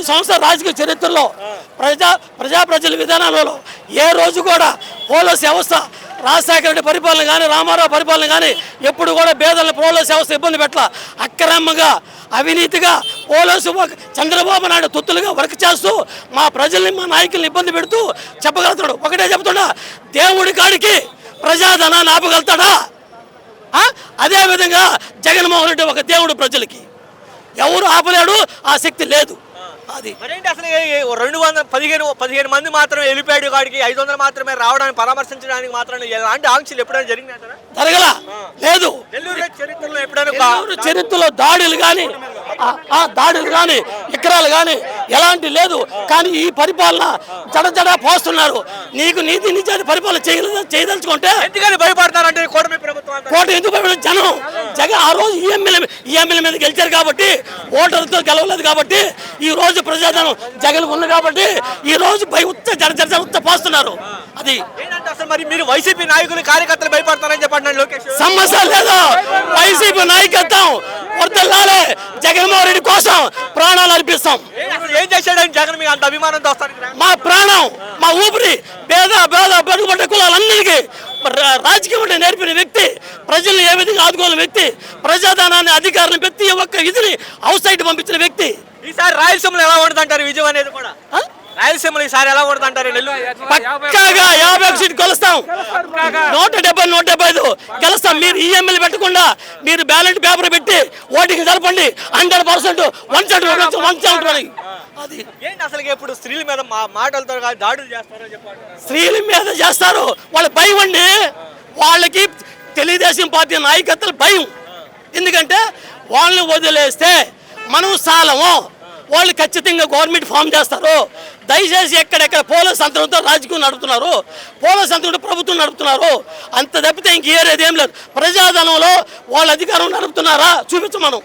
సంవత్సరాల రాజకీయ చరిత్రలో ప్రజల విధానాలలో ఏ రోజు కూడా పోలీస్ వ్యవస్థ రాజశేఖర రెడ్డి పరిపాలన కానీ రామారావు పరిపాలన కానీ ఎప్పుడు కూడా పేదలను పోలీస్ వ్యవస్థ ఇబ్బంది పెట్టాల. అక్రమంగా అవినీతిగా పోలీసు చంద్రబాబు నాయుడు తొత్తులుగా వర్క్ చేస్తూ మా ప్రజల్ని మా నాయకుల్ని ఇబ్బంది పెడుతూ చెప్పగలుగుతాడు. ఒకటే చెప్తున్నా, దేవుడి కాడికి ప్రజాధనాన్ని ఆపగలుగుతాడా? అదేవిధంగా జగన్మోహన్ రెడ్డి ఒక దేవుడు, ప్రజలకి ఎవరు ఆపలేడు, ఆ శక్తి లేదు. అది అసలు 215 మంది మాత్రమే వెళ్ళిపోయాడు కాడికి, 500 మాత్రమే రావడానికి పరామర్శించడానికి మాత్రం ఎలాంటి ఆంక్షలు ఎప్పుడైనా జరిగినాయి? జరగలా, లేదు. చరిత్రలో ఎప్పుడైనా చరిత్రలో దాడులు కానీ ఎకరాలు కానీ ఎలాంటి లేదు. కానీ ఈ పరిపాలన జడ పోస్తున్నారు. నీకు నీతి నిజాన్ని పరిపాలన చేయదలుచుకుంటే ఎందుకని భయపడతారంటే కూటమి ప్రభుత్వం కోట ఎందుకు భయపడ జగన్ ఆ రోజు ఈఎంఎల్ మీద గెలిచారు కాబట్టి, ఓటర్లతో గెలవలేదు కాబట్టి, ఈ రోజు ప్రజాధనం జగన్ ఉంది కాబట్టి ఈ రోజు ఉత్త పోస్తున్నారు. అది అసలు మరి మీరు వైసీపీ నాయకులు కార్యకర్తలు భయపడతారని చెప్పండి లోకేష్. సమస్య లేదు, వైసీపీ నాయకత్వం వర్తల్లాలే, జగన్మోహన్ రెడ్డి కోసం ప్రాణాలు అర్పిస్తాం. ఏం చేశాడని జగన్ మీకు అంత అభిమానంతో వస్తారు? మా ప్రాణం, మా ఊపిరి, బెరుగుపడ్డ కులాలన్నిటికీ రాజకీయం అంటే నేర్పిన వ్యక్తి, ప్రజల్ని ఏ విధంగా ఆదుకోవాల వ్యక్తి, ప్రజాధనాన్ని అధికారులను ప్రతి ఒక్క ఇదిని అవుట్ సైడ్ పంపించిన వ్యక్తి. ఈసారి రాయలసీమలో ఎలా ఉండదంటారు విజయం అనేది కూడా? రాయలసీమలో ఈసారి ఎలా ఉండదంటారు? పక్కాగా 50 సీట్లు గెలుస్తాం, 175 గెలుస్తాం. మీరు ఈఎంఎల్ పెట్టకుండా మీరు బ్యాలెట్ పేపర్ పెట్టి ఓటింగ్ జరపండి, 100% 170. అది ఏంటి అసలు ఇప్పుడు స్త్రీల మీద మాటలతో దాడులు చేస్తారని చెప్పండి. స్త్రీల మీద చేస్తారు, వాళ్ళ భయం అండి. వాళ్ళకి తెలుగుదేశం పార్టీ నాయకత్వం భయం. ఎందుకంటే వాళ్ళని వదిలేస్తే మనం సాలము, వాళ్ళు ఖచ్చితంగా గవర్నమెంట్ ఫామ్ చేస్తారు. దయచేసి ఎక్కడెక్కడ పోలీస్ అంతరంతో రాజకీయం నడుపుతున్నారు, పోలీస్ అంతరంతో ప్రభుత్వం నడుపుతున్నారు. అంత తప్పితే ఇంకేరేది ఏం లేదు. ప్రజాధనంలో వాళ్ళ అధికారం నడుపుతున్నారా చూపించమను.